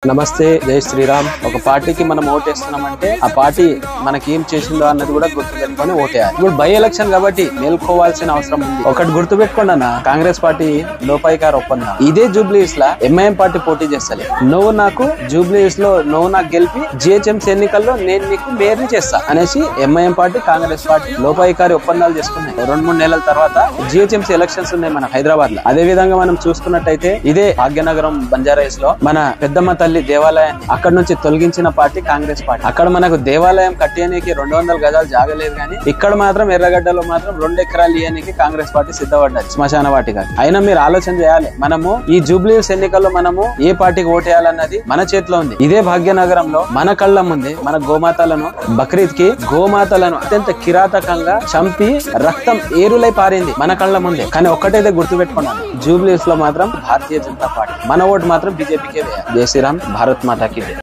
నమస్తే, జై శ్రీరామ్. ఒక పార్టీకి మనం ఓటేస్తున్నామంటే ఆ పార్టీ మనకి ఏం చేసిందో అన్నది కూడా గుర్తు పెట్టుకొని ఓటేయాలి. ఇప్పుడు బై ఎలక్షన్ కాబట్టి మేల్కోవాల్సిన అవసరం ఉంది. ఒకటి గుర్తు పెట్టుకోండి అన్న, కాంగ్రెస్ పార్టీ లోపాయికార ఒప్పందం. ఇదే జూబ్లీస్ లా ఎంఐఎం పార్టీ పోటీ చేస్తలే. నువ్వు నాకు జూబ్లీస్ లో నువ్వు నాకు గెలిపి జిహెచ్ఎంసీ ఎన్నికల్లో నేను నీకు మేయర్ని చేస్తా అనేసి ఎంఐఎం పార్టీ కాంగ్రెస్ పార్టీ లోపాయికారి ఒప్పందాలు చేసుకున్నాయి. 2-3 నెలల తర్వాత జిహెచ్ఎంసీ ఎలక్షన్స్ ఉన్నాయి మన హైదరాబాద్ లో. అదే విధంగా మనం చూసుకున్నట్టయితే ఇదే భాగ్యనగరం బంజారాయిస్ లో మన పెద్దమ్మ తల్లి దేవాలయాన్ని అక్కడ నుంచి తొలగించిన పార్టీ కాంగ్రెస్ పార్టీ. అక్కడ మనకు దేవాలయం కట్టేయడానికి 200 గజాలు జాగలేదు, కానీ ఇక్కడ మాత్రం ఎర్రగడ్డలో మాత్రం 2 ఎకరాలు ఇయ్యడానికి కాంగ్రెస్ పార్టీ సిద్ధపడ్డది శ్మశాన వాటిక. అయినా మీరు ఆలోచన చేయాలి, మనము ఈ జూబ్లీస్ ఎన్నికల్లో మనము ఏ పార్టీకి ఓటేయాలన్నది మన చేతిలో ఉంది. ఇదే భాగ్యనగరంలో మన కళ్ళ ముందే మన గోమాతలను బక్రీద్ కి గోమాతలను అత్యంత కిరాతకంగా చంపి రక్తం ఏరులై పారింది మన కళ్ళ ముందే. కానీ ఒక్కటైతే గుర్తు పెట్టుకున్నాను, జూబ్లీస్ లో మాత్రం భారతీయ జనతా పార్టీ, మన ఓటు మాత్రం బీజేపీకే వేయాలి. జై శ్రీరామ్, భారత్ మాతా కీ జై.